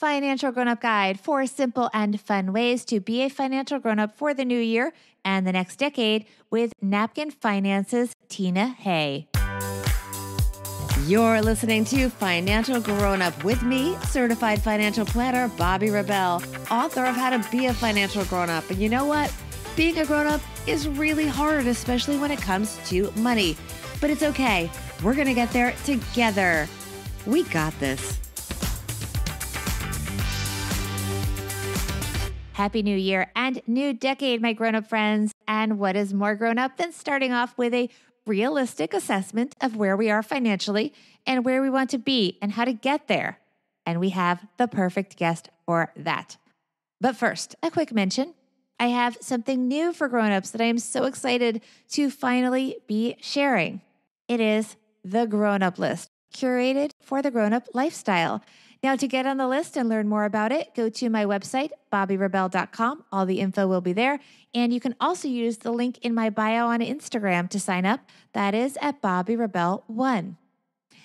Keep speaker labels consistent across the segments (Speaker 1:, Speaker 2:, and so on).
Speaker 1: Financial Grown-Up Guide, 4 simple and fun ways to be a financial grown-up for the new year and the next decade with Napkin Finance's Tina Hay. You're listening to Financial Grown-Up with me, certified financial planner Bobbi Rebell, author of How to Be a Financial Grown-Up. And you know what? Being a grown-up is really hard, especially when it comes to money. But it's okay. We're going to get there together. We got this. Happy New Year and new decade, my grown-up friends. And what is more grown-up than starting off with a realistic assessment of where we are financially and where we want to be and how to get there. And we have the perfect guest for that. But first, a quick mention. I have something new for grown-ups that I am so excited to finally be sharing. It is the GrownUp List, curated for the grown-up lifestyle. Now, to get on the list and learn more about it, go to my website, bobbirebell.com. All the info will be there. And you can also use the link in my bio on Instagram to sign up. That is at bobbirebell1.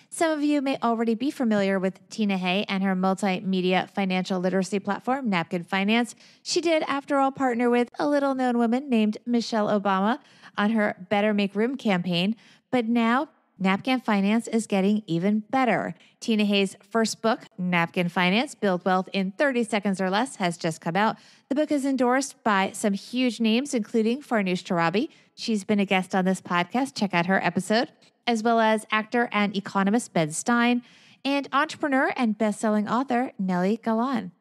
Speaker 1: Some of you may already be familiar with Tina Hay and her multimedia financial literacy platform, Napkin Finance. She did, after all, partner with a little-known woman named Michelle Obama on her Better Make Room campaign. But now, Napkin Finance is getting even better. Tina Hay's first book, Napkin Finance, Build Wealth in 30 Seconds or Less, has just come out. The book is endorsed by some huge names, including Farnoosh Torabi. She's been a guest on this podcast. Check out her episode. As well as actor and economist Ben Stein, and entrepreneur and best-selling author Nellie Galan.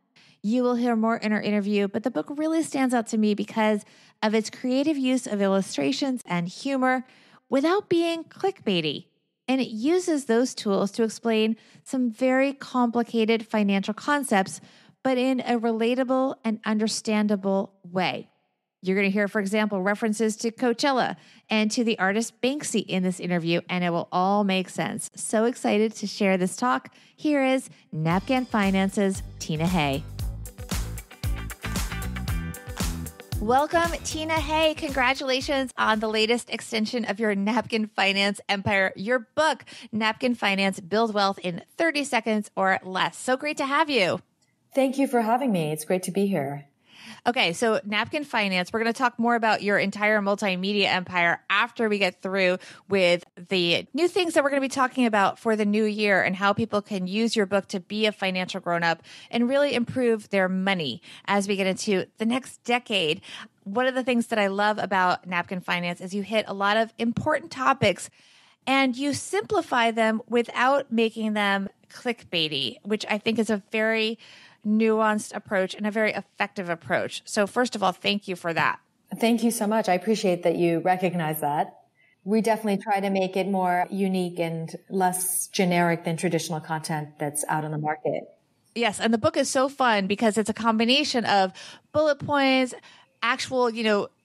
Speaker 1: You will hear more in our interview, but the book really stands out to me because of its creative use of illustrations and humor without being clickbaity. And it uses those tools to explain some very complicated financial concepts, but in a relatable and understandable way. You're going to hear, for example, references to Coachella and to the artist Banksy in this interview, and it will all make sense. So excited to share this talk. Here is Napkin Finance's Tina Hay. Welcome, Tina Hay. Congratulations on the latest extension of your Napkin Finance empire, your book, Napkin Finance, Build Wealth in 30 Seconds or Less. So great to have you.
Speaker 2: Thank you for having me. It's great to be here.
Speaker 1: Okay, so Napkin Finance, we're going to talk more about your entire multimedia empire after we get through with the new things that we're going to be talking about for the new year and how people can use your book to be a financial grown-up and really improve their money as we get into the next decade. One of the things that I love about Napkin Finance is you hit a lot of important topics and you simplify them without making them clickbaity, which I think is a very nuanced approach and a very effective approach. So first of all, thank you for that.
Speaker 2: Thank you so much. I appreciate that you recognize that. We definitely try to make it more unique and less generic than traditional content that's out on the market.
Speaker 1: Yes. And the book is so fun because it's a combination of bullet points, actual,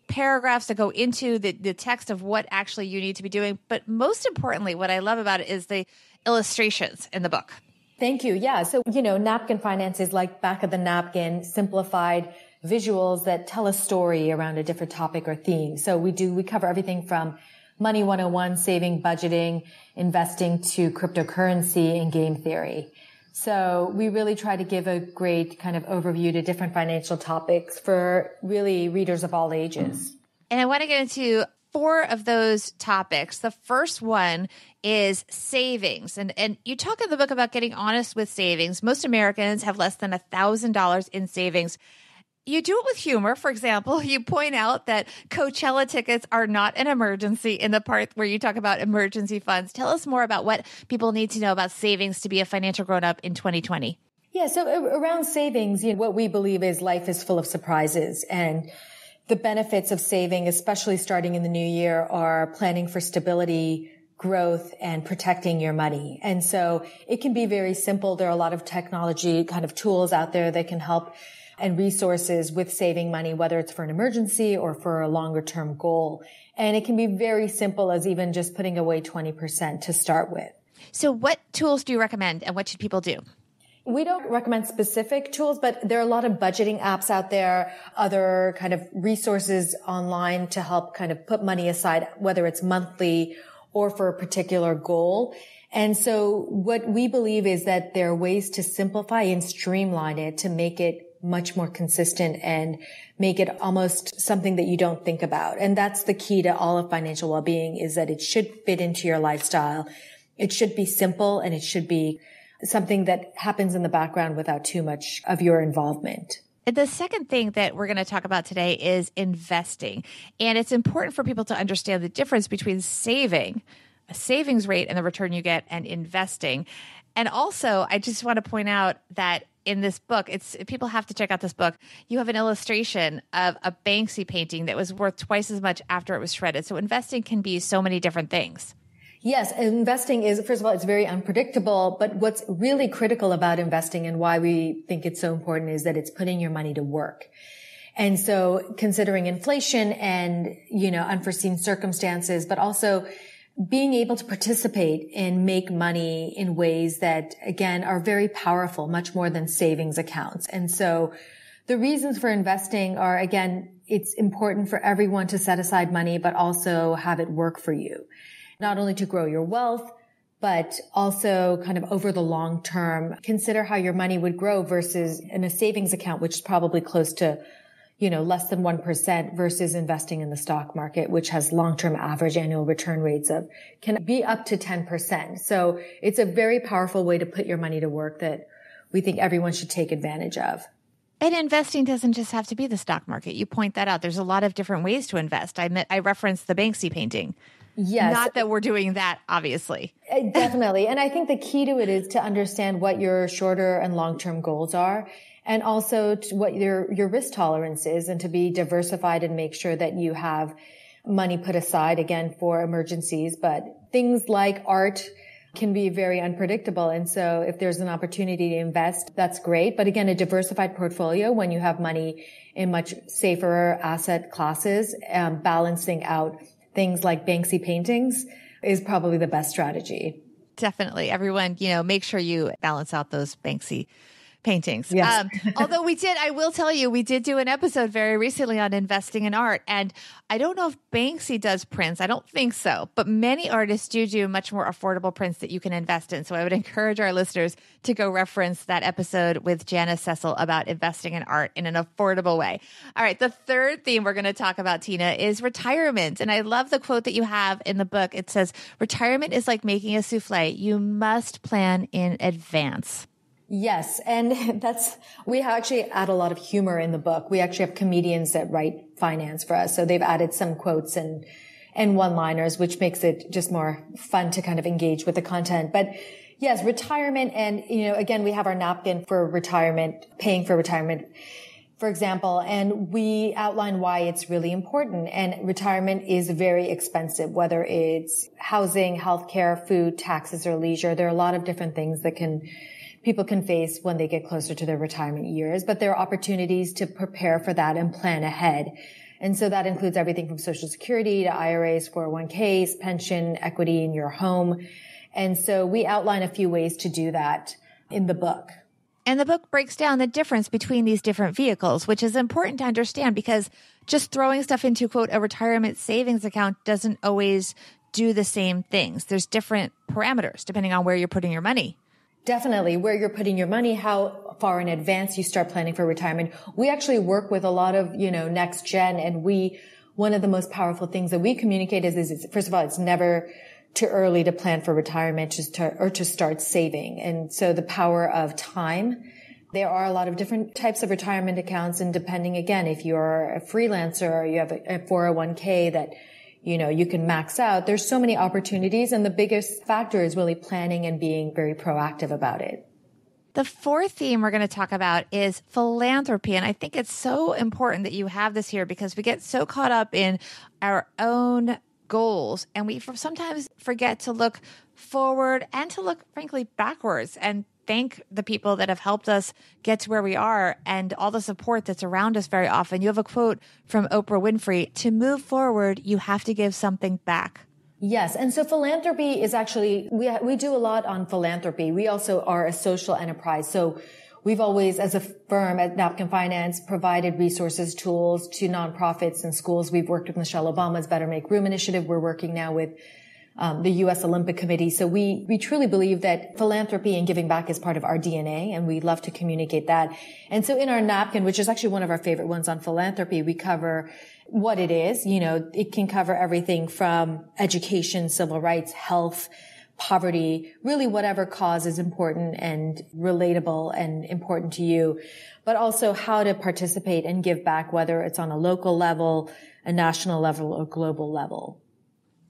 Speaker 1: paragraphs that go into the text of what actually you need to be doing. But most importantly, what I love about it is the illustrations in the book.
Speaker 2: Thank you. Yeah. So, Napkin Finance is like back of the napkin, simplified visuals that tell a story around a different topic or theme. So we cover everything from Money 101, saving, budgeting, investing to cryptocurrency and game theory. So we really try to give a great kind of overview to different financial topics for really readers of all ages.
Speaker 1: And I want to get into 4 of those topics. The first one is savings. And you talk in the book about getting honest with savings. Most Americans have less than $1,000 in savings. You do it with humor. For example, you point out that Coachella tickets are not an emergency in the part where you talk about emergency funds. Tell us more about what people need to know about savings to be a financial grown-up in 2020.
Speaker 2: Yeah, so around savings, what we believe is life is full of surprises, and the benefits of saving, especially starting in the new year, are planning for stability, growth, and protecting your money. And so it can be very simple. There are a lot of technology kind of tools out there that can help and resources with saving money, whether it's for an emergency or for a longer term goal. And it can be very simple as even just putting away 20% to start with.
Speaker 1: So what tools do you recommend and what should people do?
Speaker 2: We don't recommend specific tools, but there are a lot of budgeting apps out there, other kind of resources online to help kind of put money aside, whether it's monthly or for a particular goal. And so what we believe is that there are ways to simplify and streamline it to make it much more consistent and make it almost something that you don't think about. And that's the key to all of financial well-being, is that it should fit into your lifestyle. It should be simple, and it should be something that happens in the background without too much of your involvement.
Speaker 1: The second thing that we're going to talk about today is investing. And it's important for people to understand the difference between saving, a savings rate and the return you get, and investing. And also, I just want to point out that in this book, people have to check out this book. You have an illustration of a Banksy painting that was worth twice as much after it was shredded. So investing can be so many different things.
Speaker 2: Yes, investing is, first of all, it's very unpredictable, but what's really critical about investing and why we think it's so important is that it's putting your money to work. And so considering inflation and, unforeseen circumstances, but also being able to participate and make money in ways that, again, are very powerful, much more than savings accounts. And so the reasons for investing are, again, it's important for everyone to set aside money, but also have it work for you. Not only to grow your wealth, but also kind of over the long term, consider how your money would grow versus in a savings account, which is probably close to, less than 1% versus investing in the stock market, which has long-term average annual return rates can be up to 10%. So it's a very powerful way to put your money to work that we think everyone should take advantage of.
Speaker 1: And investing doesn't just have to be the stock market. You point that out. There's a lot of different ways to invest. I referenced the Banksy painting.
Speaker 2: Yes.
Speaker 1: Not that we're doing that, obviously.
Speaker 2: Definitely. And I think the key to it is to understand what your shorter and long-term goals are, and also to what your risk tolerance is, and to be diversified and make sure that you have money put aside, again, for emergencies. But things like art can be very unpredictable. And so if there's an opportunity to invest, that's great. But again, a diversified portfolio, when you have money in much safer asset classes, balancing out things like Banksy paintings is probably the best strategy.
Speaker 1: Definitely. Everyone, make sure you balance out those Banksy paintings.
Speaker 2: Yes.
Speaker 1: Although I will tell you, we did do an episode very recently on investing in art. And I don't know if Banksy does prints. I don't think so. But many artists do much more affordable prints that you can invest in. So I would encourage our listeners to go reference that episode with Janice Cecil about investing in art in an affordable way. All right. The third theme we're going to talk about, Tina, is retirement. And I love the quote that you have in the book. It says, retirement is like making a souffle. You must plan in advance.
Speaker 2: Yes. And we actually add a lot of humor in the book. We actually have comedians that write finance for us. So they've added some quotes and one-liners, which makes it just more fun to kind of engage with the content. But yes, retirement. And, again, we have our napkin for retirement, paying for retirement, for example, and we outline why it's really important. And retirement is very expensive, whether it's housing, healthcare, food, taxes, or leisure. There are a lot of different things that people can face when they get closer to their retirement years, but there are opportunities to prepare for that and plan ahead. And so that includes everything from Social Security to IRAs, 401ks, pension, equity in your home. And so we outline a few ways to do that in the book.
Speaker 1: And the book breaks down the difference between these different vehicles, which is important to understand, because just throwing stuff into, quote, a retirement savings account doesn't always do the same things. There's different parameters depending on where you're putting your money.
Speaker 2: Definitely. Where you're putting your money, how far in advance you start planning for retirement. We actually work with a lot of, next gen, and one of the most powerful things that we communicate is first of all, it's never too early to plan for retirement or to start saving. And so the power of time, there are a lot of different types of retirement accounts. And depending, again, if you're a freelancer or you have a 401k that you can max out. There's so many opportunities. And the biggest factor is really planning and being very proactive about it.
Speaker 1: The fourth theme we're going to talk about is philanthropy. And I think it's so important that you have this here, because we get so caught up in our own goals, and we sometimes forget to look forward and to look, frankly, backwards, and thank the people that have helped us get to where we are and all the support that's around us very often. You have a quote from Oprah Winfrey: to move forward, you have to give something back.
Speaker 2: Yes. And so philanthropy is actually, we do a lot on philanthropy. We also are a social enterprise. So we've always, as a firm at Napkin Finance, provided resources, tools to nonprofits and schools. We've worked with Michelle Obama's Better Make Room initiative. We're working now with the U.S. Olympic Committee. So we truly believe that philanthropy and giving back is part of our DNA, and we love to communicate that. And so in our napkin, which is actually one of our favorite ones on philanthropy, we cover what it is. It can cover everything from education, civil rights, health, poverty, really whatever cause is important and relatable and important to you, but also how to participate and give back, whether it's on a local level, a national level, or global level.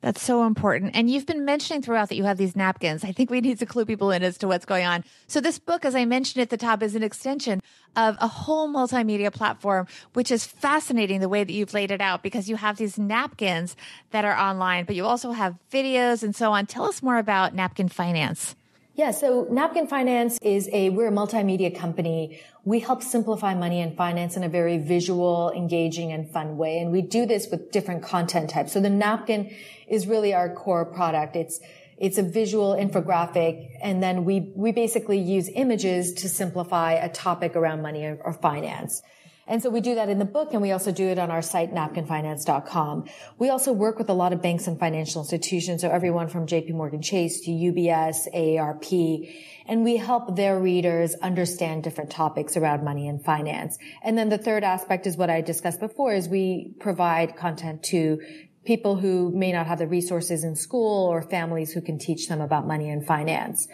Speaker 1: That's so important. And you've been mentioning throughout that you have these napkins. I think we need to clue people in as to what's going on. So this book, as I mentioned at the top, is an extension of a whole multimedia platform, which is fascinating the way that you've laid it out, because you have these napkins that are online, but you also have videos and so on. Tell us more about Napkin Finance.
Speaker 2: Yeah, so Napkin Finance we're a multimedia company. We help simplify money and finance in a very visual, engaging, and fun way. And we do this with different content types. So the napkin is really our core product. It's a visual infographic. And then we basically use images to simplify a topic around money or finance. And so we do that in the book, and we also do it on our site, napkinfinance.com. We also work with a lot of banks and financial institutions, so everyone from JP Morgan Chase to UBS, AARP, and we help their readers understand different topics around money and finance. And then the third aspect is what I discussed before, is we provide content to people who may not have the resources in school, or families who can teach them about money and finance.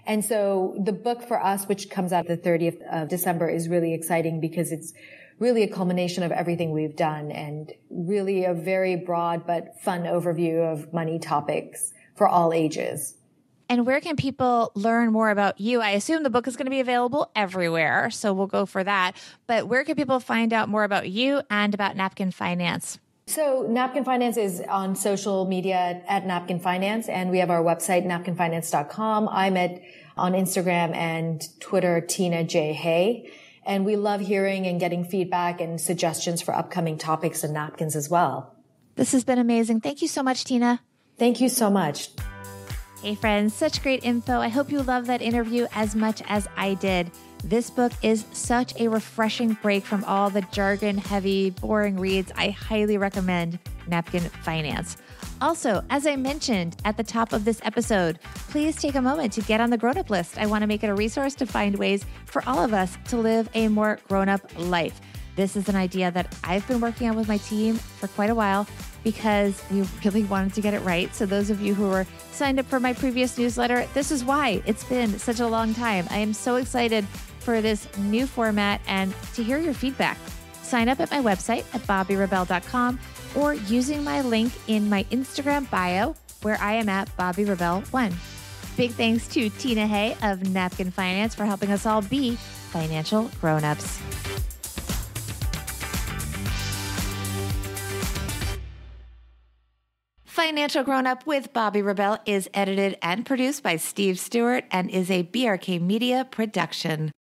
Speaker 2: And so the book for us, which comes out the 30th of December, is really exciting because it's really a culmination of everything we've done, and really a very broad but fun overview of money topics for all ages.
Speaker 1: And where can people learn more about you? I assume the book is going to be available everywhere, so we'll go for that. But where can people find out more about you and about Napkin Finance?
Speaker 2: So Napkin Finance is on social media at Napkin Finance, and we have our website, napkinfinance.com. I'm on Instagram and Twitter, Tina J. Hay. And we love hearing and getting feedback and suggestions for upcoming topics and napkins as well.
Speaker 1: This has been amazing. Thank you so much, Tina.
Speaker 2: Thank you so much.
Speaker 1: Hey friends, such great info. I hope you love that interview as much as I did. This book is such a refreshing break from all the jargon, heavy, boring reads. I highly recommend Napkin Finance. Also, as I mentioned at the top of this episode, please take a moment to get on the GrownUp List. I want to make it a resource to find ways for all of us to live a more grown-up life. This is an idea that I've been working on with my team for quite a while because we really wanted to get it right. So those of you who were signed up for my previous newsletter, this is why it's been such a long time. I am so excited for this new format and to hear your feedback. Sign up at my website at bobbyrebell.com or using my link in my Instagram bio, where I am at BobbyRebell1. Big thanks to Tina Hay of Napkin Finance for helping us all be financial grown-ups. Financial Grown-Up with Bobby Rebell is edited and produced by Steve Stewart and is a BRK Media production.